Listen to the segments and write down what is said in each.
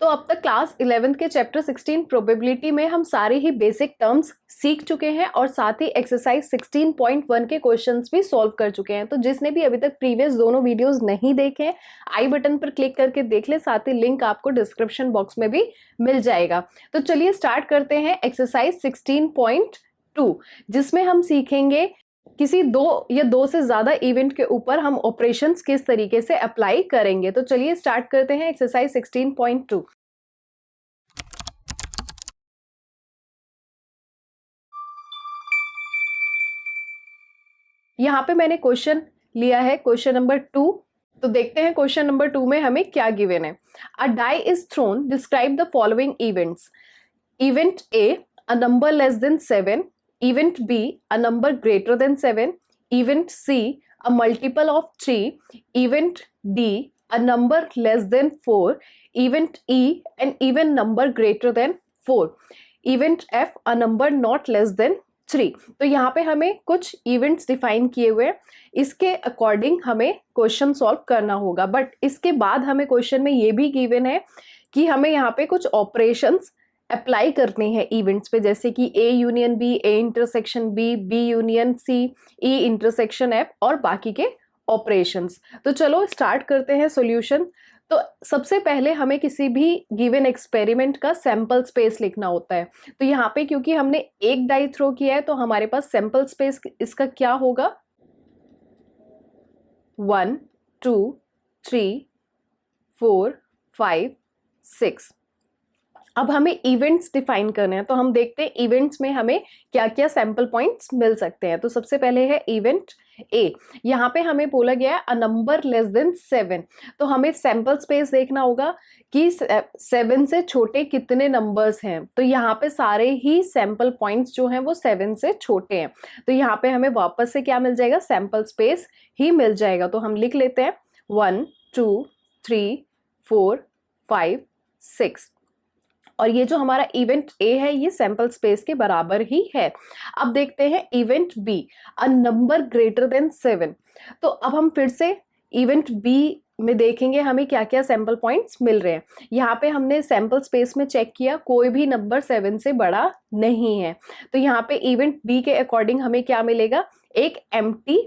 तो अब तक क्लास 11th के चैप्टर 16 प्रोबेबिलिटी में हम सारे ही बेसिक टर्म्स सीख चुके हैं और साथ ही एक्सरसाइज 16.1 के क्वेश्चंस भी सॉल्व कर चुके हैं। तो जिसने भी अभी तक प्रीवियस दोनों वीडियोस नहीं देखे, आई बटन पर क्लिक करके देख ले, साथ ही लिंक आपको डिस्क्रिप्शन बॉक्स में भी मिल जाएगा। तो चलिए स्टार्ट करते हैं एक्सरसाइज 16.2, जिसमें हम सीखेंगे किसी दो या दो से ज्यादा इवेंट के ऊपर हम ऑपरेशंस किस तरीके से अप्लाई करेंगे। तो चलिए स्टार्ट करते हैं एक्सरसाइज 16.2। यहाँ पे मैंने क्वेश्चन लिया है क्वेश्चन नंबर 2। तो देखते हैं क्वेश्चन नंबर 2 में हमें क्या गिवन है। A die is thrown, describe the following events. Event A, a number less than 7, event B, a number greater than 7, event C, a multiple of 3, event D, a number less than 4, event E, an even number greater than 4, event F, a number not less than 3। तो यहाँ पे हमें कुछ events define किए हुए हैं, इसके according हमें क्वेश्चन सॉल्व करना होगा। बट इसके बाद हमें क्वेश्चन में ये भी गिवन है कि हमें यहाँ पे कुछ ऑपरेशंस अप्लाई करने हैं इवेंट्स पे, जैसे कि A union B, A intersection B, B union C, E intersection F और बाकी के ऑपरेशंस। तो चलो स्टार्ट करते हैं सॉल्यूशन। तो सबसे पहले हमें किसी भी गिवन एक्सपेरिमेंट का सैंपल स्पेस लिखना होता है। तो यहाँ पे क्योंकि हमने एक डाई थ्रो किया है तो हमारे पास सैंपल स्पेस इसका क्या होगा, 1 2 3 4 5 6। अब हमें इवेंट्स डिफाइन करने हैं, तो हम देखते हैं इवेंट्स में हमें क्या क्या सैंपल पॉइंट्स मिल सकते हैं। तो सबसे पहले है इवेंट ए। यहाँ पे हमें बोला गया है अ नंबर लेस देन 7। तो हमें सैंपल स्पेस देखना होगा कि 7 से छोटे कितने नंबर्स हैं। तो यहाँ पे सारे ही सैंपल पॉइंट्स जो हैं वो 7 से छोटे हैं। तो यहाँ पे हमें वापस से क्या मिल जाएगा, सैंपल स्पेस ही मिल जाएगा। तो हम लिख लेते हैं 1 2 3 4 5 6। और ये जो हमारा इवेंट ए है ये सैंपल स्पेस के बराबर ही है। अब देखते हैं event B, a number greater than 7। तो अब हम फिर से इवेंट बी में देखेंगे हमें क्या क्या सैंपल पॉइंट्स मिल रहे हैं। यहाँ पे हमने सैंपल स्पेस में चेक किया, कोई भी नंबर 7 से बड़ा नहीं है। तो यहाँ पे इवेंट बी के अकॉर्डिंग हमें क्या मिलेगा, एक एम्प्टी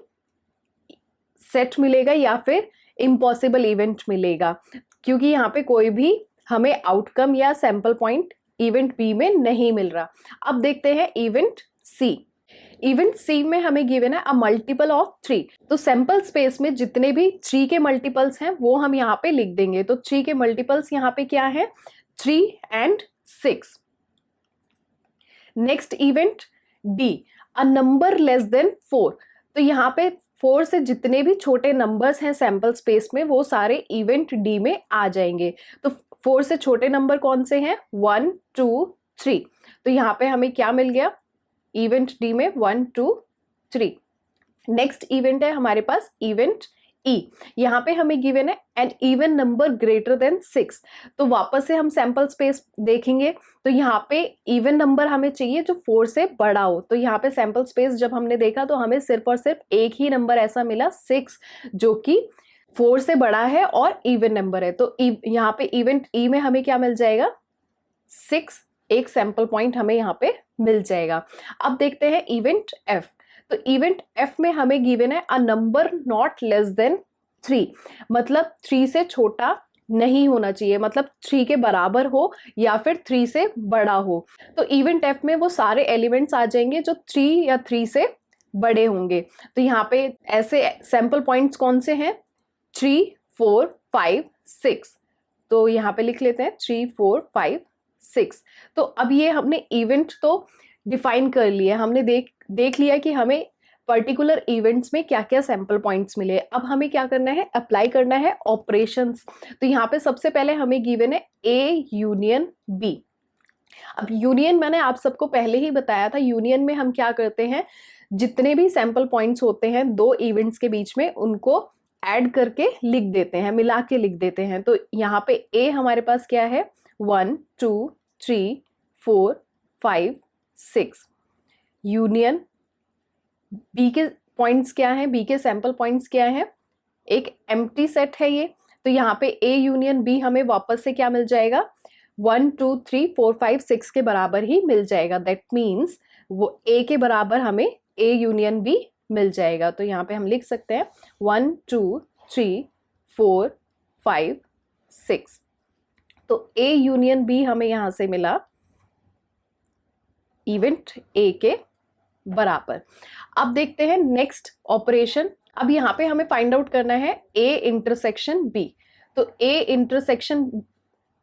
सेट मिलेगा या फिर इम्पॉसिबल इवेंट मिलेगा, क्योंकि यहाँ पे कोई भी हमें आउटकम या सैंपल पॉइंट इवेंट बी में नहीं मिल रहा। अब देखते हैं इवेंट सी। इवेंट सी में हमें गिवन है अ मल्टीपल ऑफ 3। तो सैंपल स्पेस में जितने भी 3 के मल्टीपल्स हैं वो हम यहाँ पे लिख देंगे। तो 3 के मल्टीपल्स यहाँ पे क्या है, 3 and 6। Next event D, a number less then 4। तो यहाँ पे 4 से जितने भी छोटे नंबर्स हैं सैंपल स्पेस में वो सारे इवेंट डी में आ जाएंगे। तो 4 से छोटे नंबर कौन से हैं, 1 2 3। तो यहाँ पे हमें क्या मिल गया, इवेंट डी में 1 2 3। नेक्स्ट इवेंट है हमारे पास इवेंट ई। यहाँ पे हमें गिवन है an even number greater than 6। तो वापस से हम सैंपल स्पेस देखेंगे, तो यहाँ पे इवन नंबर हमें चाहिए जो 4 से बड़ा हो। तो यहाँ पे सैंपल स्पेस जब हमने देखा तो हमें सिर्फ और सिर्फ एक ही नंबर ऐसा मिला 6, जो कि 4 से बड़ा है और इवन नंबर है। तो यहाँ पे इवेंट ई में हमें क्या मिल जाएगा, 6, एक सैंपल पॉइंट हमें यहाँ पे मिल जाएगा। अब देखते हैं इवेंट एफ। तो इवेंट एफ में हमें गिवन है a number not less than 3। मतलब 3 से छोटा नहीं होना चाहिए, मतलब 3 के बराबर हो या फिर 3 से बड़ा हो। तो इवेंट एफ में वो सारे एलिमेंट्स आ जाएंगे जो 3 या 3 से बड़े होंगे। तो यहाँ पे ऐसे सैंपल पॉइंट्स कौन से हैं, 3 4 5 6। तो यहाँ पे लिख लेते हैं 3 4 5 6। तो अब ये हमने इवेंट तो डिफाइन कर लिया, हमने देख लिया कि हमें पर्टिकुलर इवेंट्स में क्या क्या सैंपल पॉइंट्स मिले। अब हमें क्या करना है, अप्लाई करना है ऑपरेशंस। तो यहाँ पे सबसे पहले हमें गिवन है ए यूनियन बी। अब यूनियन मैंने आप सबको पहले ही बताया था, यूनियन में हम क्या करते हैं, जितने भी सैंपल पॉइंट्स होते हैं दो इवेंट्स के बीच में उनको ऐड करके लिख देते हैं, मिला के लिख देते हैं। तो यहाँ पे ए हमारे पास क्या है, 1 2 3 4 5 6। यूनियन बी के पॉइंट्स क्या हैं, बी के सैंपल पॉइंट्स क्या हैं, एक एम्प्टी सेट है ये, तो यहाँ पे A यूनियन B हमें वापस से क्या मिल जाएगा, 1 2 3 4 5 6 के बराबर ही मिल जाएगा। दैट मीन्स वो A के बराबर हमें A यूनियन B मिल जाएगा। तो यहाँ पे हम लिख सकते हैं 1 2 3 4 5 6। तो A यूनियन B हमें यहाँ से मिला इवेंट A के बराबर। अब देखते हैं नेक्स्ट ऑपरेशन। अब यहाँ पे हमें फाइंड आउट करना है A इंटरसेक्शन B। तो A इंटरसेक्शन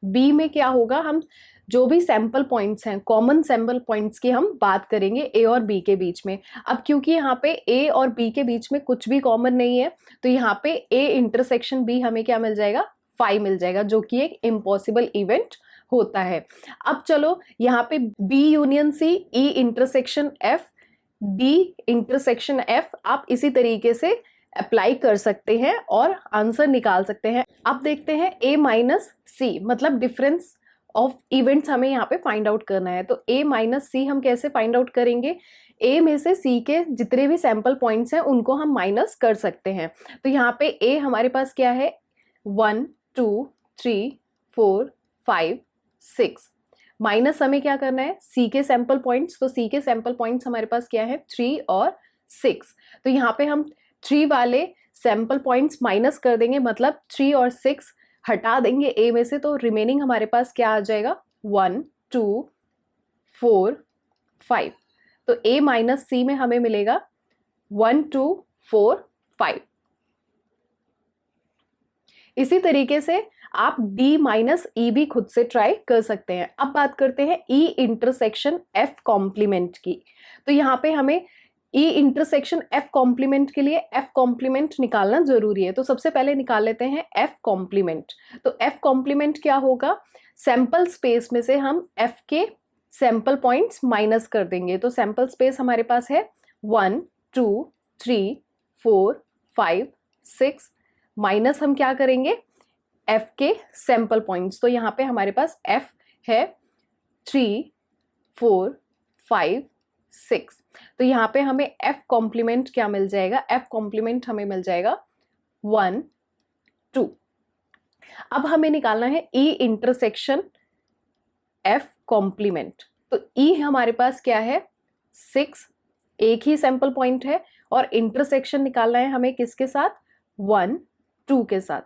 B में क्या होगा, हम जो भी सैंपल पॉइंट्स हैं, कॉमन सैंपल पॉइंट्स की हम बात करेंगे A और B के बीच में। अब क्योंकि यहाँ पे A और B के बीच में कुछ भी कॉमन नहीं है, तो यहाँ पे A इंटरसेक्शन B हमें क्या मिल जाएगा, 5 मिल जाएगा, जो कि एक इम्पॉसिबल इवेंट होता है। अब चलो यहाँ पे B union C, E intersection F, D intersection F आप इसी तरीके से अप्लाई कर सकते हैं और आंसर निकाल सकते हैं। अब देखते हैं A माइनस C, मतलब डिफरेंस ऑफ इवेंट्स हमें यहाँ पे फाइंड आउट करना है। तो A माइनस C हम कैसे फाइंड आउट करेंगे, A में से C के जितने भी सैंपल पॉइंट्स हैं उनको हम माइनस कर सकते हैं। तो यहाँ पे A हमारे पास क्या है, 1 2 3 4 5 6, माइनस हमें क्या करना है C के सैंपल पॉइंट्स। तो C के सैंपल पॉइंट्स हमारे पास क्या है, 3 और 6। तो यहाँ पे हम 3 वाले सैंपल पॉइंट्स माइनस कर देंगे, मतलब 3 और 6 हटा देंगे A में से, तो रिमेनिंग हमारे पास क्या आ जाएगा, 1 2 4 5। तो A माइनस C में हमें मिलेगा 1 2 4 5। इसी तरीके से आप D माइनस E भी खुद से ट्राई कर सकते हैं। अब बात करते हैं E इंटरसेक्शन F कॉम्प्लीमेंट की। तो यहाँ पे हमें E इंटरसेक्शन F कॉम्प्लीमेंट के लिए F कॉम्प्लीमेंट निकालना जरूरी है। तो सबसे पहले निकाल लेते हैं F कॉम्प्लीमेंट। तो F कॉम्प्लीमेंट क्या होगा, सैंपल स्पेस में से हम F के सैंपल पॉइंट्स माइनस कर देंगे। तो सैंपल स्पेस हमारे पास है 1 2 3 4 5 6, माइनस हम क्या करेंगे, F के सैंपल पॉइंट्स। तो यहाँ पे हमारे पास F है 3 4 5 6। तो यहाँ पे हमें F कॉम्प्लीमेंट क्या मिल जाएगा, F कॉम्प्लीमेंट हमें मिल जाएगा 1 2। अब हमें निकालना है E इंटरसेक्शन F कॉम्प्लीमेंट। तो E हमारे पास क्या है, 6, एक ही सैंपल पॉइंट है, और इंटरसेक्शन निकालना है हमें किसके साथ, 1 2 के साथ।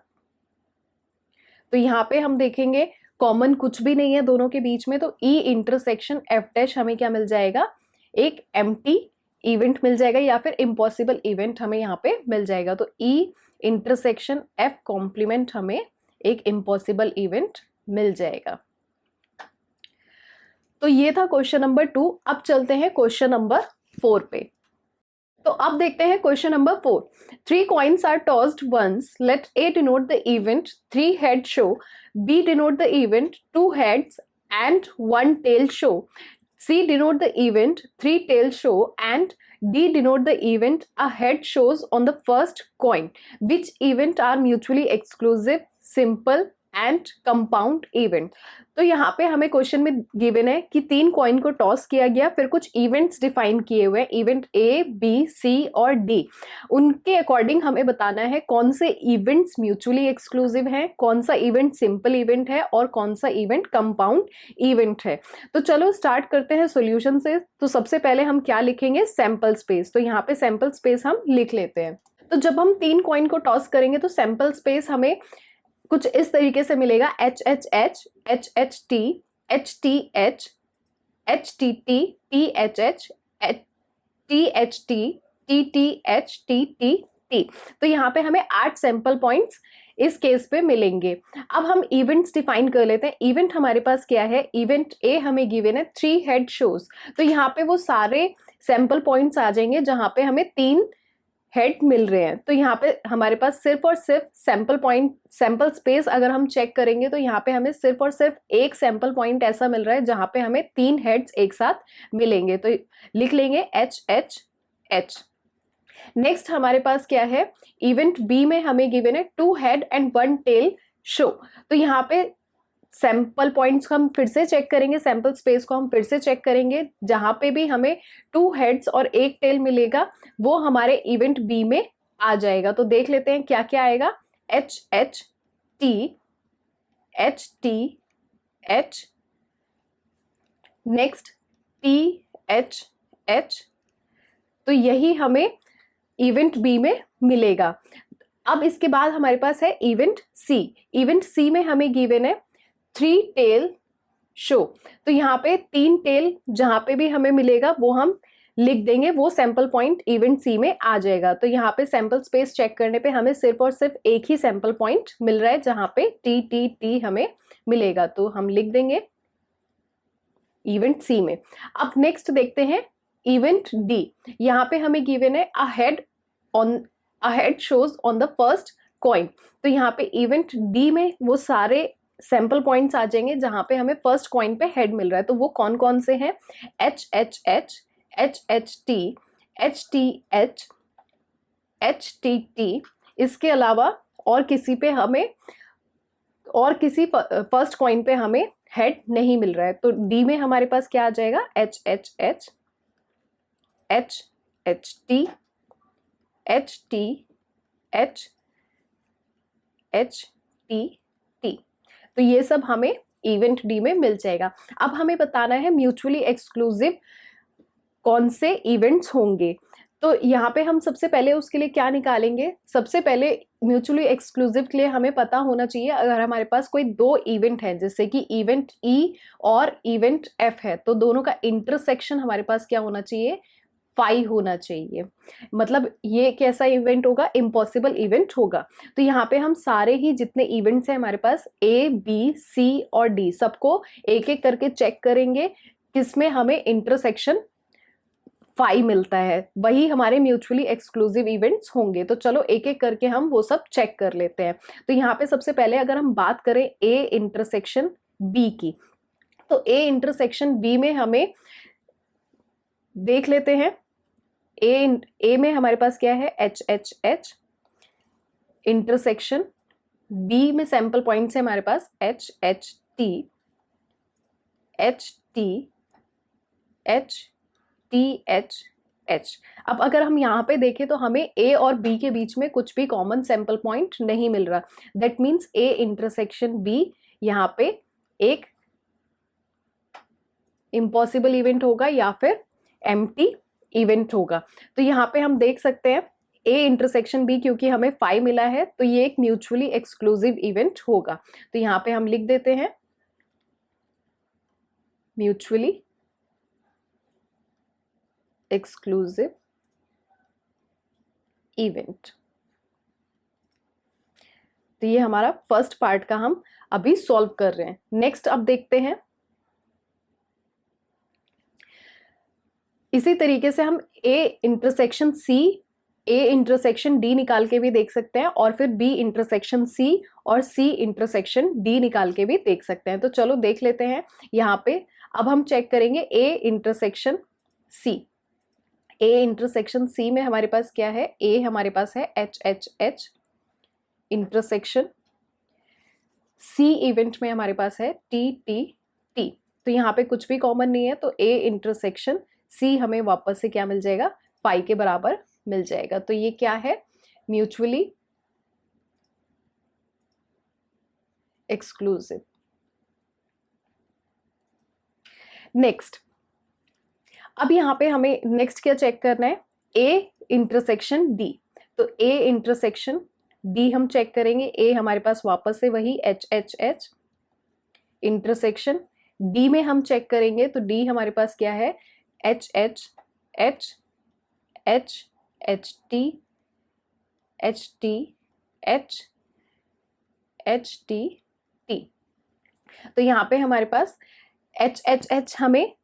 तो यहाँ पे हम देखेंगे कॉमन कुछ भी नहीं है दोनों के बीच में, तो E इंटरसेक्शन F डैश हमें क्या मिल जाएगा, एक एम्प्टी इवेंट मिल जाएगा, या फिर इम्पॉसिबल इवेंट हमें यहाँ पे मिल जाएगा। तो E इंटरसेक्शन F कॉम्प्लीमेंट हमें एक इम्पॉसिबल इवेंट मिल जाएगा। तो ये था क्वेश्चन नंबर 2। अब चलते हैं क्वेश्चन नंबर 4 पे। तो अब देखते हैं question number 4। 3 coins are tossed once. Let A denote the event 3 head show, B denote the event 2 heads and 1 tail show, C denote the event 3 tail show, and D denote the event a head shows on the first coin. Which event are mutually exclusive, simple and compound event. तो यहाँ पे हमें question में given है कि 3 coin को toss किया गया, फिर कुछ इवेंट्स डिफाइन किए हुए हैं, इवेंट A, B, C और D। उनके अकॉर्डिंग हमें बताना है कौन से इवेंट्स म्यूचुअली एक्सक्लूसिव हैं, कौन सा इवेंट सिंपल इवेंट है और कौन सा इवेंट कंपाउंड इवेंट है। तो चलो स्टार्ट करते हैं सॉल्यूशन से। तो सबसे पहले हम क्या लिखेंगे, सैंपल स्पेस। तो यहाँ पे सैंपल स्पेस हम लिख लेते हैं। तो जब हम 3 कॉइन को टॉस करेंगे तो सैंपल स्पेस हमें कुछ इस तरीके से मिलेगा, H H H, H H T, H T H, H T T, T H H, T H T, T T H, T T T. तो यहाँ पे हमें 8 सैंपल पॉइंट्स इस केस पे मिलेंगे। अब हम इवेंट्स डिफाइन कर लेते हैं। इवेंट हमारे पास क्या है, इवेंट ए हमें गिवन है 3 हेड शोज। तो यहाँ पे वो सारे सैंपल पॉइंट्स आ जाएंगे जहाँ पे हमें 3 हेड मिल रहे हैं। तो यहाँ पे हमारे पास सिर्फ और सिर्फ सैंपल पॉइंट, सैंपल स्पेस अगर हम चेक करेंगे तो यहाँ पे हमें सिर्फ और सिर्फ एक सैंपल पॉइंट ऐसा मिल रहा है जहाँ पे हमें 3 हेड्स एक साथ मिलेंगे। तो लिख लेंगे एच एच एच। नेक्स्ट हमारे पास क्या है, इवेंट बी में हमें गिवन है 2 हेड एंड 1 टेल शो। तो यहाँ पे सैंपल पॉइंट्स हम फिर से चेक करेंगे, सैंपल स्पेस को हम फिर से चेक करेंगे, जहां पे भी हमें 2 हेड्स और 1 टेल मिलेगा वो हमारे इवेंट बी में आ जाएगा। तो देख लेते हैं क्या क्या आएगा, H H T, H T H, next T H H. तो यही हमें इवेंट बी में मिलेगा। अब इसके बाद हमारे पास है इवेंट सी। इवेंट सी में हमें गिवन है 3 टेल शो। तो यहाँ पे 3 टेल जहां पे भी हमें मिलेगा वो हम लिख देंगे, वो सैंपल पॉइंट इवेंट सी में आ जाएगा। तो यहाँ पे सैंपल स्पेस चेक करने पे हमें सिर्फ और सिर्फ एक ही सैंपल पॉइंट मिल रहा है जहां पे टी टी टी हमें मिलेगा, तो हम लिख देंगे इवेंट सी में। अब नेक्स्ट देखते हैं इवेंट डी। यहाँ पे हमें गिवन है a head shows on the first coin. तो यहाँ पे इवेंट डी में वो सारे सैंपल पॉइंट्स आ जाएंगे जहां पे हमें फर्स्ट कॉइन पे हेड मिल रहा है। तो वो कौन कौन से हैं? H H H, H H T, H T H, H T T. इसके अलावा और किसी फर्स्ट कॉइन पे हमें हेड नहीं मिल रहा है। तो डी में हमारे पास क्या आ जाएगा? H H H, H H T, H T H, H T T. तो ये सब हमें इवेंट डी में मिल जाएगा। अब हमें बताना है म्यूचुअली एक्सक्लूसिव कौन से इवेंट्स होंगे। तो यहाँ पे हम सबसे पहले उसके लिए क्या निकालेंगे? सबसे पहले म्यूचुअली एक्सक्लूसिव के लिए हमें पता होना चाहिए, अगर हमारे पास कोई 2 इवेंट है, जैसे कि इवेंट ई और इवेंट एफ है, तो दोनों का इंटरसेक्शन हमारे पास क्या होना चाहिए? 5 होना चाहिए। मतलब ये कैसा इवेंट होगा? इम्पॉसिबल इवेंट होगा। तो यहाँ पे हम सारे ही जितने इवेंट्स हैं हमारे पास ए बी सी और डी, सबको एक एक करके चेक करेंगे किसमें हमें इंटरसेक्शन 5 मिलता है, वही हमारे म्यूचुअली एक्सक्लूसिव इवेंट्स होंगे। तो चलो एक एक करके हम वो सब चेक कर लेते हैं। तो यहाँ पे सबसे पहले अगर हम बात करें ए इंटरसेक्शन बी की, तो ए इंटरसेक्शन बी में हमें देख लेते हैं। ए में हमारे पास क्या है? H H H. Intersection B में सैंपल पॉइंट्स है हमारे पास H H T, H T H, T H H. अब अगर हम यहाँ पे देखें तो हमें ए और बी के बीच में कुछ भी कॉमन सैंपल पॉइंट नहीं मिल रहा। That means A intersection B यहाँ पे एक इम्पॉसिबल इवेंट होगा या फिर एम्प्टी इवेंट होगा। तो यहाँ पे हम देख सकते हैं ए इंटरसेक्शन बी, क्योंकि हमें 5 मिला है तो ये एक म्यूचुअली एक्सक्लूसिव इवेंट होगा। तो यहाँ पे हम लिख देते हैं म्यूचुअली एक्सक्लूसिव इवेंट। तो ये हमारा फर्स्ट पार्ट का हम अभी सॉल्व कर रहे हैं। नेक्स्ट अब देखते हैं, इसी तरीके से हम A intersection C, A intersection D निकाल के भी देख सकते हैं, और फिर बी इंटरसेक्शन सी और सी इंटरसेक्शन डी निकाल के भी देख सकते हैं। तो चलो देख लेते हैं। यहाँ पे अब हम चेक करेंगे ए इंटरसेक्शन सी। ए इंटरसेक्शन सी में हमारे पास क्या है? ए हमारे पास है H H H. Intersection C event में हमारे पास है टी टी टी। तो यहाँ पे कुछ भी कॉमन नहीं है, तो ए इंटरसेक्शन सी हमें वापस से क्या मिल जाएगा? 5 के बराबर मिल जाएगा। तो ये क्या है? Mutually exclusive. नेक्स्ट, अब यहाँ पे हमें नेक्स्ट क्या चेक करना है? A intersection D. तो ए इंटरसेक्शन डी हम चेक करेंगे। ए हमारे पास वापस से वही H H H. Intersection D में हम चेक करेंगे, तो डी हमारे पास क्या है? H H H, H H T, H T H, H T T. तो यहाँ पे हमारे पास एच एच एच हमें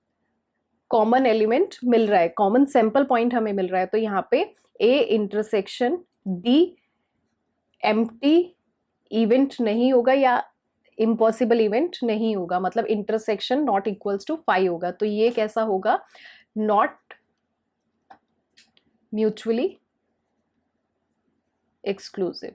कॉमन एलिमेंट मिल रहा है, कॉमन सैंपल पॉइंट हमें मिल रहा है। तो यहाँ पे ए इंटरसेक्शन डी एम्प्टी इवेंट नहीं होगा या इम्पॉसिबल इवेंट नहीं होगा, मतलब इंटरसेक्शन नॉट इक्वल्स टू 5 होगा। तो ये कैसा होगा? Not mutually exclusive.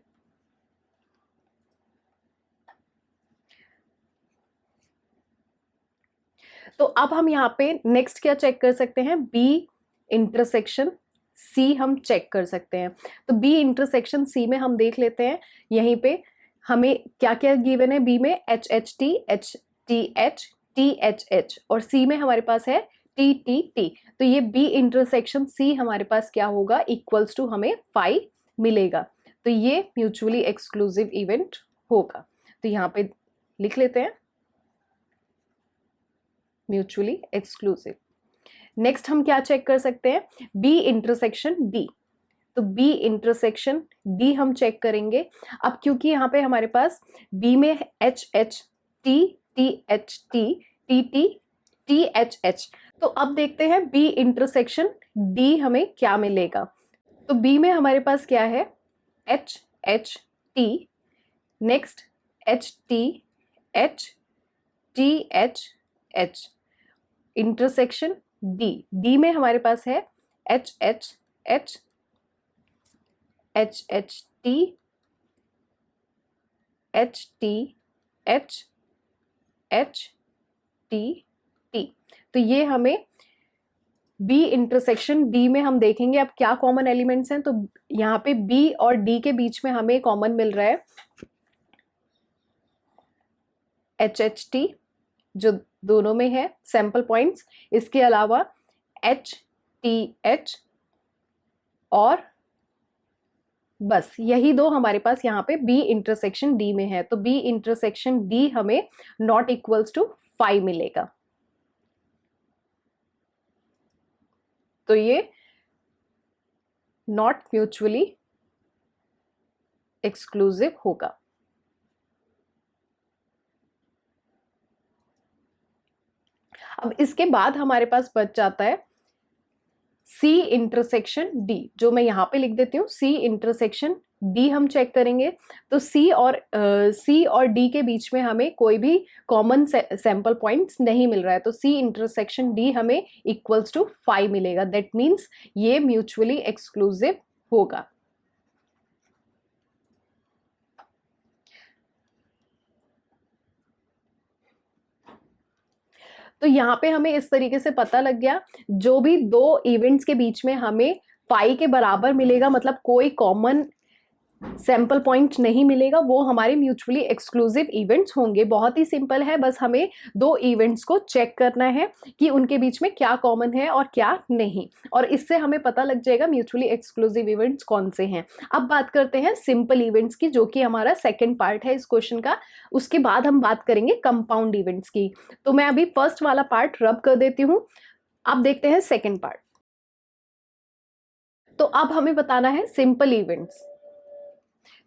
तो अब हम यहाँ पे नेक्स्ट क्या चेक कर सकते हैं? बी इंटरसेक्शन सी हम चेक कर सकते हैं। तो बी इंटरसेक्शन सी में हम देख लेते हैं, यहीं पे हमें क्या क्या गिवन है बी में, H H T, H T H, T H H, और सी में हमारे पास है टी टी टी। तो ये बी इंटरसेक्शन सी हमारे पास क्या होगा, इक्वल्स टू हमें 5 मिलेगा। तो ये म्यूचुअली एक्सक्लूसिव इवेंट होगा। तो यहाँ पे लिख लेते हैं म्यूचुअली एक्सक्लूसिव। नेक्स्ट हम क्या चेक कर सकते हैं, बी इंटरसेक्शन डी। तो बी इंटरसेक्शन डी हम चेक करेंगे। अब क्योंकि यहाँ पे हमारे पास बी में H H T, T H T, T T, T H H, तो अब देखते हैं बी इंटरसेक्शन डी हमें क्या मिलेगा। तो बी में हमारे पास क्या है, H H T, next H T H, T H H, intersection D. D में हमारे पास है H H H, H H T, H T H, H T T. तो ये हमें बी इंटरसेक्शन डी में हम देखेंगे अब क्या कॉमन एलिमेंट्स हैं। तो यहाँ पे बी और डी के बीच में हमें कॉमन मिल रहा है एच एच टी, जो दोनों में है सैंपल पॉइंट्स। इसके अलावा एच टी एच, और बस यही दो हमारे पास यहाँ पे बी इंटरसेक्शन डी में है। तो बी इंटरसेक्शन डी हमें नॉट इक्वल्स टू 5 मिलेगा। तो ये नॉट म्यूचुअली एक्सक्लूसिव होगा। अब इसके बाद हमारे पास बच जाता है सी इंटरसेक्शन डी, जो मैं यहाँ पे लिख देती हूँ सी इंटरसेक्शन डी हम चेक करेंगे। तो सी और डी के बीच में हमें कोई भी कॉमन सैंपल पॉइंट्स नहीं मिल रहा है। तो सी इंटरसेक्शन डी हमें इक्वल्स टू 5 मिलेगा। दैट मीन्स ये म्यूचुअली एक्सक्लूसिव होगा। तो यहाँ पे हमें इस तरीके से पता लग गया, जो भी दो इवेंट्स के बीच में हमें 5 के बराबर मिलेगा, मतलब कोई कॉमन सैंपल पॉइंट नहीं मिलेगा, वो हमारे म्यूचुअली एक्सक्लूसिव इवेंट्स होंगे। बहुत ही सिंपल है, बस हमें दो इवेंट्स को चेक करना है कि उनके बीच में क्या कॉमन है और क्या नहीं, और इससे हमें पता लग जाएगा म्यूचुअली एक्सक्लूसिव इवेंट्स कौन से हैं। अब बात करते हैं सिंपल इवेंट्स की, जो कि हमारा सेकेंड पार्ट है इस क्वेश्चन का। उसके बाद हम बात करेंगे कंपाउंड इवेंट्स की। तो मैं अभी फर्स्ट वाला पार्ट रब कर देती हूँ, अब देखते हैं सेकेंड पार्ट। तो अब हमें बताना है सिंपल इवेंट्स।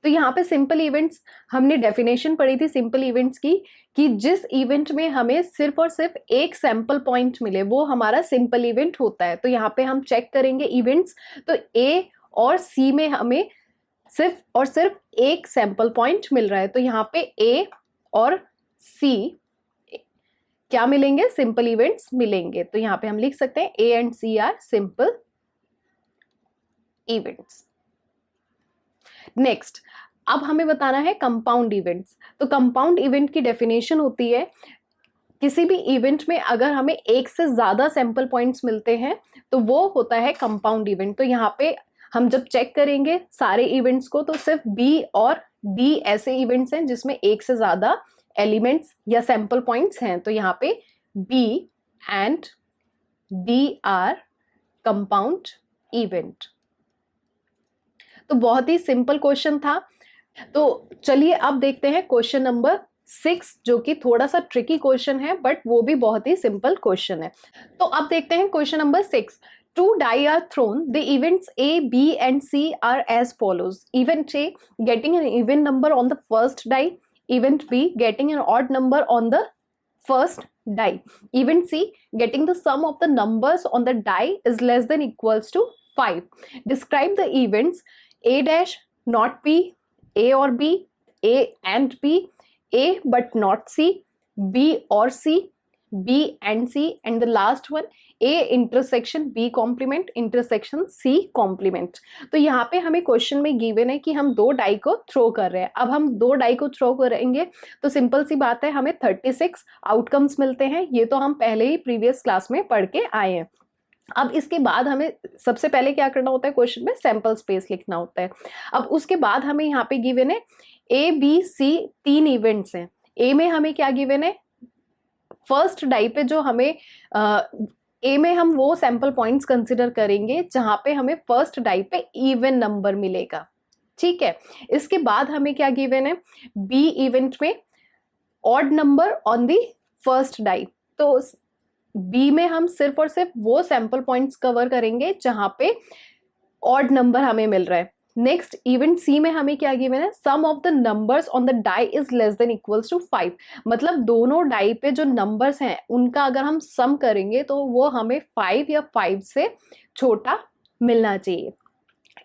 तो यहाँ पे सिंपल इवेंट्स हमने डेफिनेशन पढ़ी थी सिंपल इवेंट्स की, कि जिस इवेंट में हमें सिर्फ और सिर्फ एक सैंपल पॉइंट मिले वो हमारा सिंपल इवेंट होता है। तो यहाँ पे हम चेक करेंगे इवेंट्स। तो ए और सी में हमें सिर्फ और सिर्फ एक सैंपल पॉइंट मिल रहा है। तो यहाँ पे ए और सी क्या मिलेंगे, सिंपल इवेंट्स मिलेंगे। तो यहाँ पे हम लिख सकते हैं A and C are simple events. Next, अब हमें बताना है कंपाउंड इवेंट्स। तो कंपाउंड इवेंट की डेफिनेशन होती है, किसी भी इवेंट में अगर हमें एक से ज्यादा सैंपल पॉइंट्स मिलते हैं तो वो होता है कंपाउंड इवेंट। तो यहाँ पे हम जब चेक करेंगे सारे इवेंट्स को, तो सिर्फ बी और डी ऐसे इवेंट्स हैं जिसमें एक से ज्यादा एलिमेंट्स या सैंपल पॉइंट्स हैं। तो यहाँ पे B and D are compound event. तो बहुत ही सिंपल क्वेश्चन था। तो चलिए अब देखते हैं क्वेश्चन नंबर 6, जो कि थोड़ा सा ट्रिकी क्वेश्चन है, बट वो भी बहुत ही सिंपल क्वेश्चन है। तो अब देखते हैं question number 6। 2 die are thrown. The events A, B and C are as follows. Event A getting an even number on the first die. Event B getting an odd number on the first die. Event C getting the sum of the numbers on the die is less than equals to 5. Describe the events A dash, not B, A or B, A and B, A but not C, B or C, B and C, and the last one A intersection B complement intersection C complement। तो यहाँ पे हमें question में given है कि हम दो die को थ्रो कर रहे हैं। अब हम दो डाई को थ्रो करेंगे तो सिंपल सी बात है, हमें 36 आउटकम्स मिलते हैं। ये तो हम पहले ही प्रीवियस क्लास में पढ़ के आए हैं। अब इसके बाद हमें सबसे पहले क्या करना होता है, क्वेश्चन में सैंपल स्पेस लिखना होता है। अब उसके बाद हमें यहाँ पे गिवन है ए बी सी 3 इवेंट्स हैं। ए में हमें क्या गिवन है, फर्स्ट डाई पे जो हमें ए में हम वो सैंपल पॉइंट्स कंसिडर करेंगे जहां पे हमें फर्स्ट डाई पे इवन नंबर मिलेगा, ठीक है। इसके बाद हमें क्या गिवन है, बी इवेंट में odd number on the first die. तो बी में हम सिर्फ और सिर्फ वो सैंपल पॉइंट्स कवर करेंगे जहां पे ऑड नंबर हमें मिल रहा है। नेक्स्ट इवेंट सी में हमें क्या गिवन है, sum of the numbers on the die is less than equals to 5। मतलब दोनों डाई पे जो नंबर्स हैं उनका अगर हम सम करेंगे तो वो हमें 5 या 5 से छोटा मिलना चाहिए।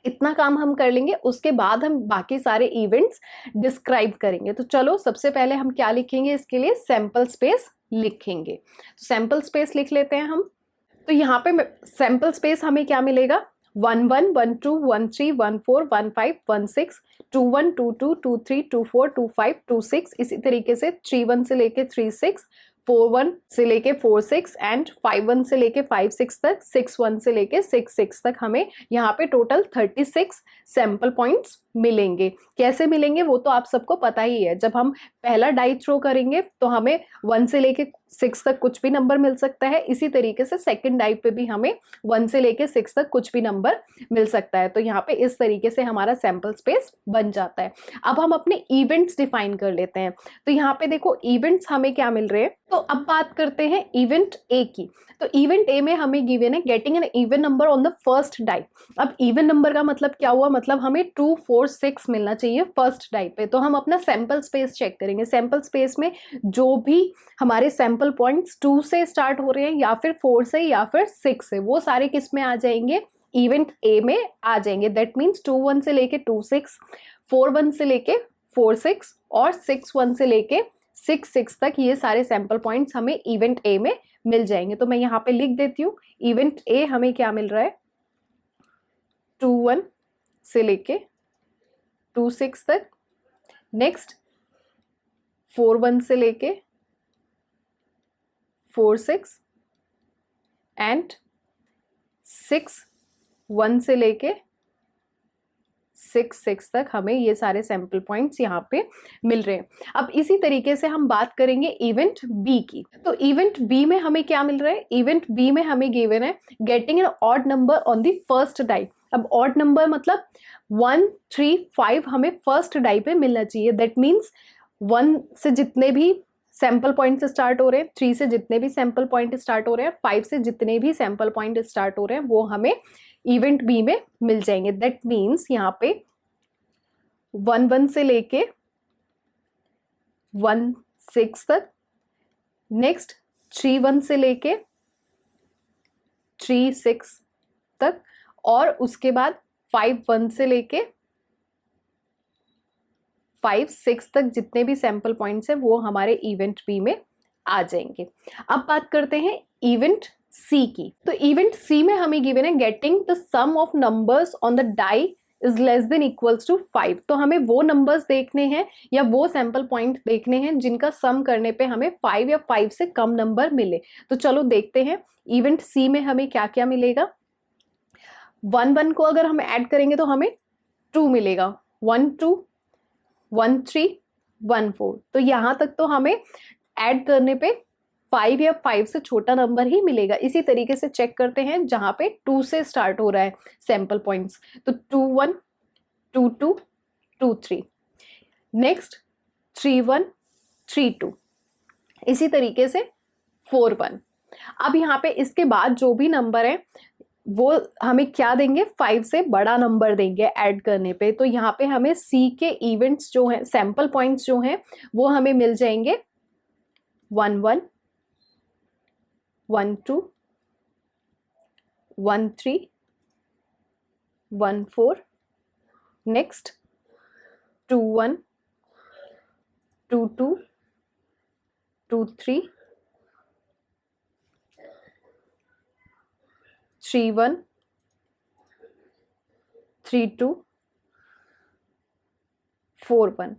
इतना काम हम कर लेंगे, उसके बाद हम बाकी सारे इवेंट्स डिस्क्राइब करेंगे। तो चलो सबसे पहले हम क्या लिखेंगे, इसके लिए सैंपल स्पेस लिखेंगे। तो सैंपल स्पेस लिख लेते हैं हम। तो यहाँ पे सैंपल स्पेस हमें क्या मिलेगा, 1 1 1 2 1 3 1 4 1 5 1 6 2 1 2 2 2 3 2 4 2 5 2 6, इसी तरीके से 3 1 से लेके 3 6, 4 1 से लेके 4 6 एंड 5 1 से लेके 5 6 तक, 6 1 से लेके 6 6 तक हमें यहाँ पे टोटल 36 सैंपल पॉइंट्स मिलेंगे। कैसे मिलेंगे वो तो आप सबको पता ही है, जब हम पहला डाई थ्रो करेंगे तो हमें 1 से लेके 6 तक कुछ भी नंबर मिल सकता है, इसी तरीके से सेकंड डाई पे भी हमें 1 से लेके 6 तक कुछ भी नंबर मिल सकता है। तो यहाँ पे इस तरीके से हमारा सैंपल स्पेस बन जाता है। अब हम अपने इवेंट्स डिफाइन कर लेते हैं। तो यहाँ पे देखो इवेंट्स हमें क्या मिल रहे हैं। तो अब बात करते हैं इवेंट ए की। तो इवेंट ए में हमें गिवन है getting an even number on the first die. अब इवन नंबर का मतलब क्या हुआ, मतलब हमें 2 4 6 मिलना चाहिए फर्स्ट डाई पे। तो हम अपना सैंपल स्पेस चेक करेंगे। सैंपल स्पेस में जो भी हमारे सैंपल पॉइंट्स 2 से स्टार्ट हो रहे हैं या फिर 4 से या फिर 6 से, वो सारे किस में आ जाएंगे, इवेंट ए में आ जाएंगे। दैट मीन्स 2 1 से लेके 2 6, 4 1 से लेके 4 6 और 6 1 से लेके 6 6 तक, ये सारे सैंपल पॉइंट्स हमें इवेंट ए में मिल जाएंगे। तो मैं यहाँ पे लिख देती हूँ, इवेंट ए हमें क्या मिल रहा है, 2 1 से लेके 2 6 तक, नेक्स्ट 4 1 से लेके 4 6 एंड 6 1 से लेके 6 6 तक हमें ये सारे सैंपल पॉइंट्स यहाँ पे मिल रहे हैं। अब इसी तरीके से हम बात करेंगे इवेंट बी की। तो इवेंट बी में हमें क्या मिल रहा है, इवेंट बी में हमें गिवन है getting an odd number on the first die. अब ऑड नंबर मतलब 1 3 5 हमें फर्स्ट डाई पे मिलना चाहिए। दैट मीन्स 1 से जितने भी सैंपल पॉइंट स्टार्ट हो रहे हैं, 3 से जितने भी सैंपल पॉइंट स्टार्ट हो रहे हैं, 5 से जितने भी सैंपल पॉइंट स्टार्ट हो रहे हैं, वो हमें इवेंट बी में मिल जाएंगे। दैट मीन्स यहाँ पे 1 1 से लेके 1 6 तक, नेक्स्ट 3 1 से लेके 3 6 तक, और उसके बाद 5 1 से लेके 5 6 तक जितने भी सैंपल पॉइंट्स हैं वो हमारे इवेंट बी में आ जाएंगे। अब बात करते हैं इवेंट सी की। तो इवेंट सी में हमें गिवन है getting the sum of numbers on the die is less than equals to 5। तो हमें वो नंबर्स देखने हैं या वो सैंपल पॉइंट देखने हैं जिनका सम करने पे हमें 5 या 5 से कम नंबर मिले। तो चलो देखते हैं इवेंट सी में हमें क्या क्या मिलेगा। 1 1 को अगर हम ऐड करेंगे तो हमें 2 मिलेगा, 1 2 1 3 1 4। तो यहां तक तो हमें ऐड करने पे 5 या 5 से छोटा नंबर ही मिलेगा। इसी तरीके से चेक करते हैं जहां पे 2 से स्टार्ट हो रहा है सैंपल पॉइंट्स। तो 2 1 2 2 2 3, नेक्स्ट 3 1 3 2, इसी तरीके से 4 1। अब यहाँ पे इसके बाद जो भी नंबर है वो हमें क्या देंगे, 5 से बड़ा नंबर देंगे ऐड करने पे। तो यहाँ पे हमें सी के इवेंट्स जो हैं, सैंपल पॉइंट्स जो हैं, वो हमें मिल जाएंगे 1 1 1 2 1 3 1 4, नेक्स्ट 2 1 2 2 2 3 3 1 3 2 4 1।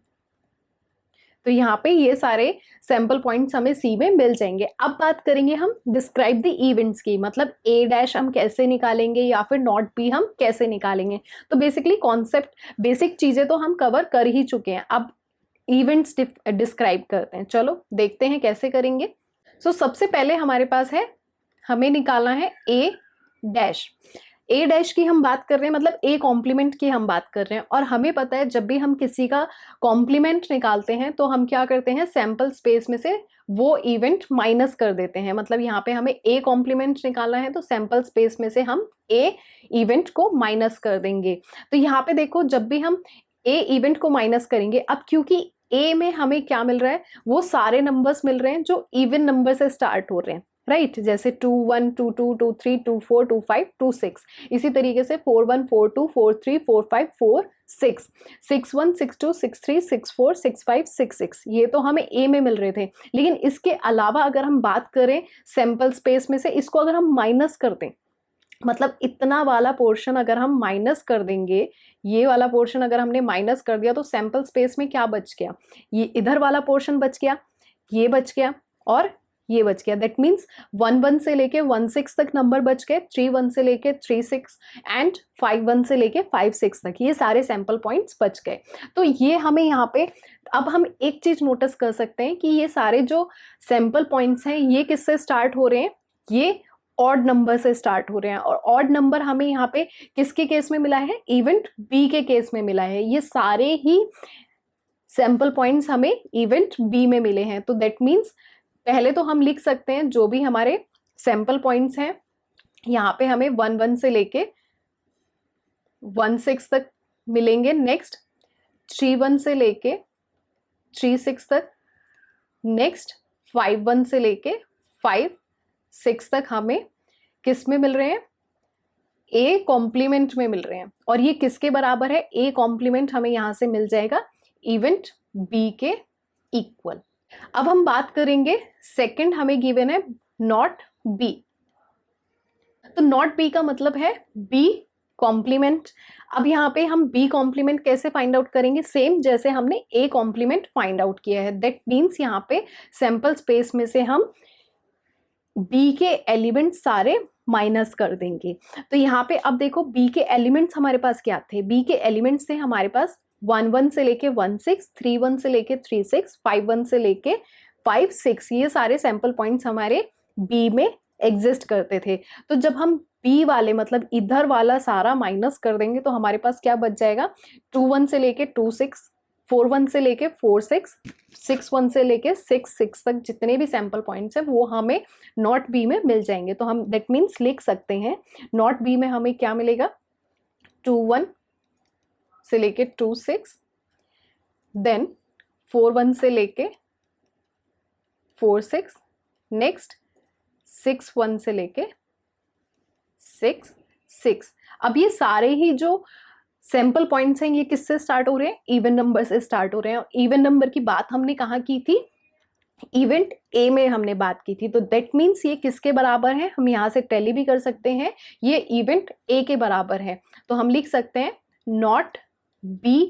तो यहाँ पे ये सारे सैंपल पॉइंट्स हमें सी में मिल जाएंगे। अब बात करेंगे हम डिस्क्राइब द इवेंट्स की, मतलब ए डैश हम कैसे निकालेंगे या फिर नॉट बी हम कैसे निकालेंगे। तो बेसिकली कॉन्सेप्ट, बेसिक चीजें तो हम कवर कर ही चुके हैं, अब इवेंट्स डिस्क्राइब करते हैं। चलो देखते हैं कैसे करेंगे। सो सबसे पहले हमारे पास है, हमें निकालना है ए डैश। ए डैश की हम बात कर रहे हैं, मतलब ए कॉम्प्लीमेंट की हम बात कर रहे हैं, और हमें पता है जब भी हम किसी का कॉम्प्लीमेंट निकालते हैं तो हम क्या करते हैं, सैंपल स्पेस में से वो इवेंट माइनस कर देते हैं। मतलब यहाँ पे हमें ए कॉम्प्लीमेंट निकालना है तो सैंपल स्पेस में से हम ए इवेंट को माइनस कर देंगे। तो यहाँ पे देखो, जब भी हम ए इवेंट को माइनस करेंगे, अब क्योंकि ए में हमें क्या मिल रहा है, वो सारे नंबर्स मिल रहे हैं जो इवन नंबर से स्टार्ट हो रहे हैं, राइट। जैसे 2 1 2 2 2 3 2 4 2 5 2 6, इसी तरीके से 4 1 4 2 4 3 4 5 4 6 6 1 6 2 6 3 6 4 6 5 6 6, ये तो हमें ए में मिल रहे थे। लेकिन इसके अलावा अगर हम बात करें सैंपल स्पेस में से, इसको अगर हम माइनस कर दें, मतलब इतना वाला पोर्शन अगर हम माइनस कर देंगे, ये वाला पोर्शन अगर हमने माइनस कर दिया, तो सैंपल स्पेस में क्या बच गया, ये इधर वाला पोर्शन बच गया, ये बच गया और ये बच गया। दैट मीन्स 1 1 से लेके 1 6 तक नंबर बच गए, 3 1 से लेके 3 6 एंड 5 1 से लेके 5 6 तक, ये सारे सैंपल पॉइंट्स बच गए। तो ये हमें यहाँ पे, अब हम एक चीज नोटिस कर सकते हैं कि ये सारे जो सैंपल पॉइंट्स हैं ये किससे स्टार्ट हो रहे हैं, ये ऑड नंबर से स्टार्ट हो रहे हैं। और ऑड नंबर हमें यहाँ पे किसके केस में मिला है, इवेंट बी के केस में मिला है। ये सारे ही सैंपल पॉइंट्स हमें इवेंट बी में मिले हैं। तो दैट मीन्स पहले तो हम लिख सकते हैं जो भी हमारे सैंपल पॉइंट्स हैं, यहाँ पे हमें 1 1 से लेके 1 6 तक मिलेंगे। नेक्स्ट 3 1 से लेके 3 6 तक, नेक्स्ट 5 1 से लेके 5 6 तक हमें किस में मिल रहे हैं, ए कॉम्प्लीमेंट में मिल रहे हैं। और ये किसके बराबर है, ए कॉम्प्लीमेंट हमें यहां से मिल जाएगा इवेंट बी के इक्वल। अब हम बात करेंगे सेकंड, हमें गिवन है नॉट बी। तो नॉट बी का मतलब है बी कॉम्प्लीमेंट। अब यहाँ पे हम बी कॉम्प्लीमेंट कैसे फाइंड आउट करेंगे, सेम जैसे हमने ए कॉम्प्लीमेंट फाइंड आउट किया है। दैट मीन्स यहाँ पे सैंपल स्पेस में से हम बी के एलिमेंट सारे माइनस कर देंगे। तो यहाँ पे अब देखो, बी के एलिमेंट्स हमारे पास क्या थे, बी के एलिमेंट्स थे हमारे पास 1 1 से लेके 1 6, 3 1 से लेके 3 6, 5 1 से लेके 5 6, ये सारे सैंपल पॉइंट्स हमारे बी में एग्जिस्ट करते थे। तो जब हम बी वाले, मतलब इधर वाला सारा माइनस कर देंगे तो हमारे पास क्या बच जाएगा, 2 1 से लेके 2 6, 4 1 से लेके 4 6, 6 1 से लेके 6 6 तक जितने भी सैंपल पॉइंट्स हैं वो हमें नॉट बी में मिल जाएंगे। तो हम दैट मीन्स लिख सकते हैं नॉट बी में हमें क्या मिलेगा, 2 1 से लेके 2 6, देन 4 1 से लेके 4 6, नेक्स्ट 6 1 से लेके 6 6। अब ये सारे ही जो सैंपल पॉइंट्स हैं ये किससे स्टार्ट हो रहे हैं, इवन नंबर से स्टार्ट हो रहे हैं। और इवन नंबर की बात हमने कहाँ की थी, इवेंट ए में हमने बात की थी। तो दैट मीन्स ये किसके बराबर है, हम यहाँ से टैली भी कर सकते हैं, ये इवेंट ए के बराबर है। तो हम लिख सकते हैं नॉट बी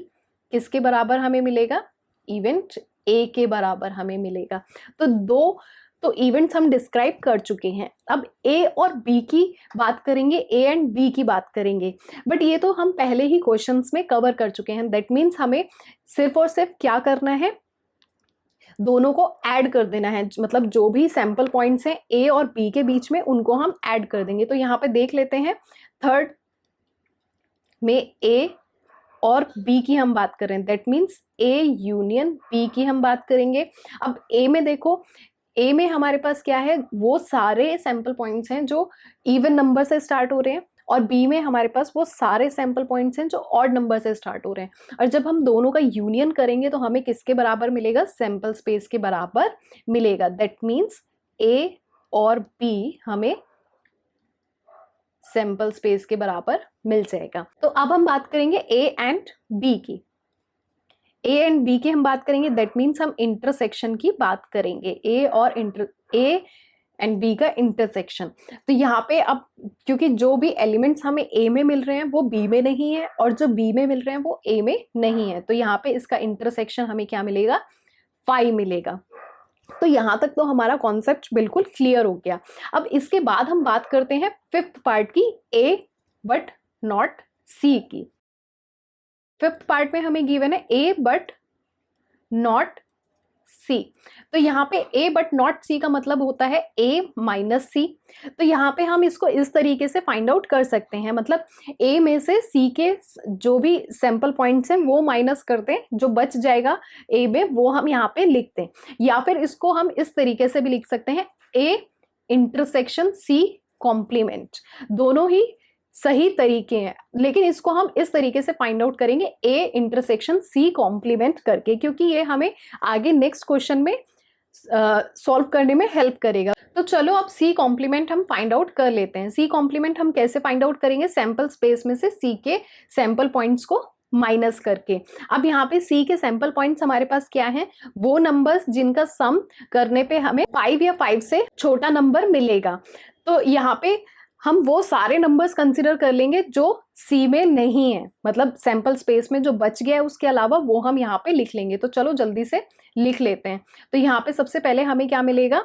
किसके बराबर हमें मिलेगा, इवेंट ए के बराबर हमें मिलेगा। तो दो तो इवेंट्स हम डिस्क्राइब कर चुके हैं। अब ए और बी की बात करेंगे, ए एंड बी की बात करेंगे, बट ये तो हम पहले ही क्वेश्चंस में कवर कर चुके हैं। दैट मीन्स हमें सिर्फ और सिर्फ क्या करना है, दोनों को ऐड कर देना है। मतलब जो भी सैंपल पॉइंट्स हैं ए और बी के बीच में उनको हम ऐड कर देंगे। तो यहाँ पे देख लेते हैं, थर्ड में ए और बी की हम बात करें, that means A union B की हम बात करेंगे। अब ए में देखो, ए में हमारे पास क्या है, वो सारे सैंपल पॉइंट्स हैं जो इवन नंबर से स्टार्ट हो रहे हैं, और बी में हमारे पास वो सारे सैंपल पॉइंट्स हैं जो ऑड नंबर से स्टार्ट हो रहे हैं। और जब हम दोनों का यूनियन करेंगे तो हमें किसके बराबर मिलेगा, सैंपल स्पेस के बराबर मिलेगा। दैट मीन्स ए और बी हमें सैंपल स्पेस के बराबर मिल जाएगा। तो अब हम बात करेंगे ए एंड बी की। ए एंड बी की हम बात करेंगे, दैट मीन्स हम इंटरसेक्शन की बात करेंगे, ए और ए एंड बी का इंटरसेक्शन। तो यहाँ पे अब क्योंकि जो भी एलिमेंट्स हमें ए में मिल रहे हैं वो बी में नहीं है, और जो बी में मिल रहे हैं वो ए में नहीं है, तो यहाँ पे इसका इंटरसेक्शन हमें क्या मिलेगा, 5 मिलेगा। तो यहां तक तो हमारा कॉन्सेप्ट बिल्कुल क्लियर हो गया। अब इसके बाद हम बात करते हैं फिफ्थ पार्ट की, ए बट नॉट सी की। फिफ्थ पार्ट में हमें गिवन है ए बट नॉट सी। तो यहाँ पे ए बट नॉट सी का मतलब होता है ए माइनस सी। तो यहाँ पे हम इसको इस तरीके से फाइंड आउट कर सकते हैं, मतलब ए में से सी के जो भी सैंपल पॉइंट्स हैं वो माइनस करते हैं, जो बच जाएगा ए में वो हम यहाँ पे लिखते हैं। या फिर इसको हम इस तरीके से भी लिख सकते हैं, ए इंटरसेक्शन सी कॉम्प्लीमेंट। दोनों ही सही तरीके हैं, लेकिन इसको हम इस तरीके से फाइंड आउट करेंगे, ए इंटरसेक्शन सी कॉम्प्लीमेंट करके, क्योंकि ये हमें आगे नेक्स्ट क्वेश्चन में सॉल्व करने में हेल्प करेगा। तो चलो अब सी कॉम्प्लीमेंट हम फाइंड आउट कर लेते हैं। सी कॉम्प्लीमेंट हम कैसे फाइंड आउट करेंगे, सैंपल स्पेस में से सी के सैंपल पॉइंट्स को माइनस करके। अब यहाँ पे सी के सैंपल पॉइंट्स हमारे पास क्या हैं, वो नंबर्स जिनका सम करने पे हमें 5 या 5 से छोटा नंबर मिलेगा। तो यहाँ पे हम वो सारे नंबर्स कंसिडर कर लेंगे जो सी में नहीं है, मतलब सैंपल स्पेस में जो बच गया है उसके अलावा वो हम यहाँ पे लिख लेंगे। तो चलो जल्दी से लिख लेते हैं। तो यहाँ पे सबसे पहले हमें क्या मिलेगा,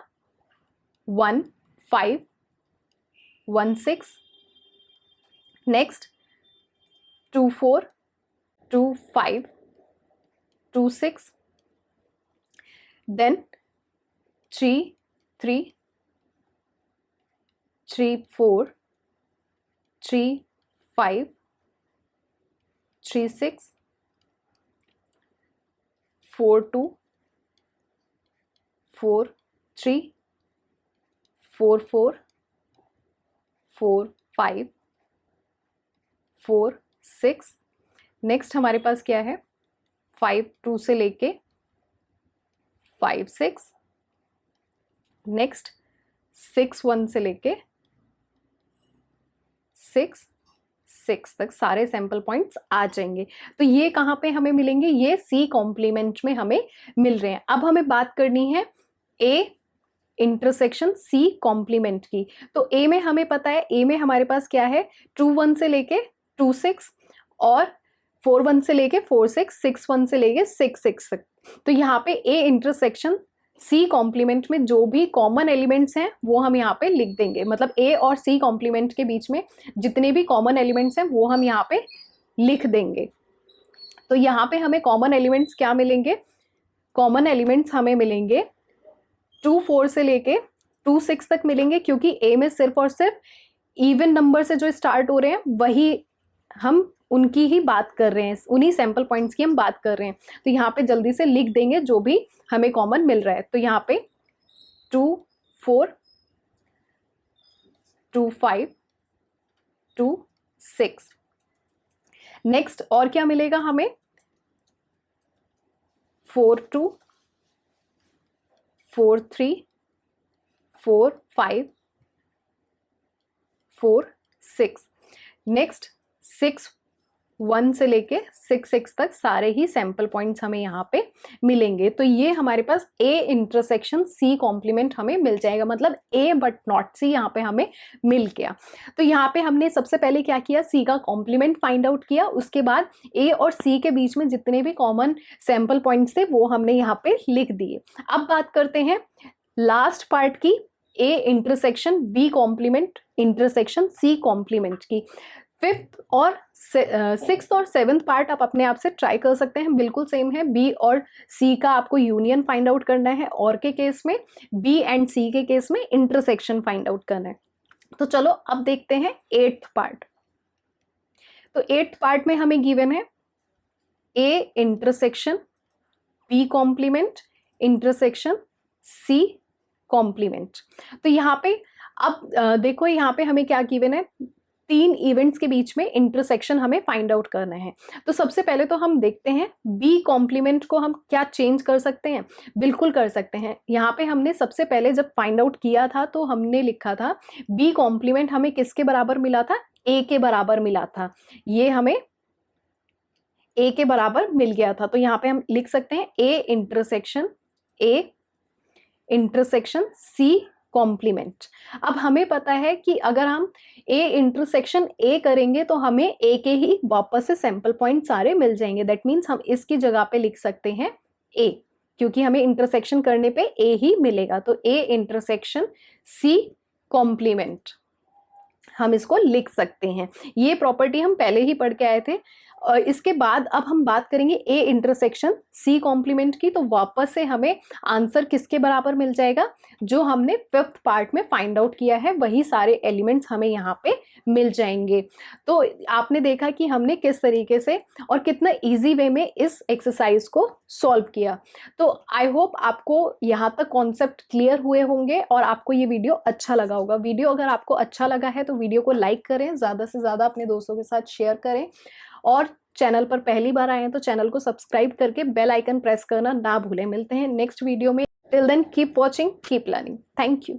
1 5 1 6, नेक्स्ट 2 4 2 5 2 6, देन 3 3 3 4 3 5 3 6 4 2 4 3 4 4 4 5 4 6। नेक्स्ट हमारे पास क्या है, 5 2 से लेके 5 6, नेक्स्ट 6 1 से लेके 6 6 तक सारे सैंपल पॉइंट्स आ जाएंगे। तो ये कहाँ पे हमें मिलेंगे, ये सी कॉम्प्लीमेंट में हमें मिल रहे हैं। अब हमें बात करनी है ए इंटरसेक्शन सी कॉम्प्लीमेंट की। तो ए में हमें पता है, ए में हमारे पास क्या है, 2 1 से लेके 2 6 और 4 1 से लेके 4 6, 6 1 से लेके 6 6 तक। तो यहाँ पे ए इंटरसेक्शन सी कॉम्प्लीमेंट में जो भी कॉमन एलिमेंट्स हैं वो हम यहाँ पे लिख देंगे, मतलब ए और सी कॉम्प्लीमेंट के बीच में जितने भी कॉमन एलिमेंट्स हैं वो हम यहाँ पे लिख देंगे। तो यहाँ पे हमें कॉमन एलिमेंट्स क्या मिलेंगे, कॉमन एलिमेंट्स हमें मिलेंगे 2 4 से लेके 2 6 तक मिलेंगे, क्योंकि ए में सिर्फ और सिर्फ इवन नंबर से जो स्टार्ट हो रहे हैं वही हम उनकी ही बात कर रहे हैं, उन्हीं सैंपल पॉइंट्स की हम बात कर रहे हैं। तो यहाँ पे जल्दी से लिख देंगे जो भी हमें कॉमन मिल रहा है। तो यहाँ पे 2 4 2 5 2 6। नेक्स्ट और क्या मिलेगा हमें, 4 2 4 3 4 5 4 6, नेक्स्ट 6 1 से लेके 6 6 तक सारे ही सैंपल पॉइंट्स हमें यहाँ पे मिलेंगे। तो ये हमारे पास ए इंटरसेक्शन सी कॉम्प्लीमेंट हमें मिल जाएगा, मतलब ए बट नॉट सी यहाँ पे हमें मिल गया। तो यहाँ पे हमने सबसे पहले क्या किया, सी का कॉम्प्लीमेंट फाइंड आउट किया, उसके बाद ए और सी के बीच में जितने भी कॉमन सैंपल पॉइंट्स थे वो हमने यहाँ पे लिख दिए। अब बात करते हैं लास्ट पार्ट की, A intersection B complement intersection C complement की। फिफ्थ और सिक्स्थ और सेवन्थ पार्ट आप अपने आप से ट्राई कर सकते हैं, बिल्कुल सेम है। बी और सी का आपको यूनियन फाइंड आउट करना है, और के केस में बी एंड सी के केस में इंटरसेक्शन फाइंड आउट करना है। तो चलो अब देखते हैं एट्थ पार्ट। तो एट्थ पार्ट में हमें गिवन है A intersection B complement intersection C complement. तो यहाँ पे अब देखो यहाँ पे हमें क्या गिवन है, 3 इवेंट्स के बीच में इंटरसेक्शन हमें फाइंड आउट करना है। तो सबसे पहले तो हम देखते हैं बी कॉम्प्लीमेंट को हम क्या चेंज कर सकते हैं, बिल्कुल कर सकते हैं। यहाँ पे हमने सबसे पहले जब फाइंड आउट किया था तो हमने लिखा था बी कॉम्प्लीमेंट हमें किसके बराबर मिला था, ए के बराबर मिला था, ये हमें ए के बराबर मिल गया था। तो यहाँ पे हम लिख सकते हैं ए इंटरसेक्शन सी कॉम्प्लीमेंट। अब हमें पता है कि अगर हम ए इंटरसेक्शन ए करेंगे तो हमें ए के ही वापस से सैंपल पॉइंट सारे मिल जाएंगे। दैट मीन्स हम इसकी जगह पे लिख सकते हैं ए, क्योंकि हमें इंटरसेक्शन करने पे ए ही मिलेगा, तो ए इंटरसेक्शन सी कॉम्प्लीमेंट हम इसको लिख सकते हैं। ये प्रॉपर्टी हम पहले ही पढ़ के आए थे। और इसके बाद अब हम बात करेंगे ए इंटरसेक्शन सी कॉम्प्लीमेंट की, तो वापस से हमें आंसर किसके बराबर मिल जाएगा, जो हमने 5th पार्ट में फाइंड आउट किया है वही सारे एलिमेंट्स हमें यहाँ पे मिल जाएंगे। तो आपने देखा कि हमने किस तरीके से और कितना इजी वे में इस एक्सरसाइज को सॉल्व किया। तो आई होप आपको यहाँ तक कॉन्सेप्ट क्लियर हुए होंगे और आपको ये वीडियो अच्छा लगा होगा। वीडियो अगर आपको अच्छा लगा है तो वीडियो को लाइक करें, ज़्यादा से ज़्यादा अपने दोस्तों के साथ शेयर करें, और चैनल पर पहली बार आए हैं तो चैनल को सब्सक्राइब करके बेल आइकन प्रेस करना ना भूलें। मिलते हैं नेक्स्ट वीडियो में। Till then keep watching, keep learning. Thank you.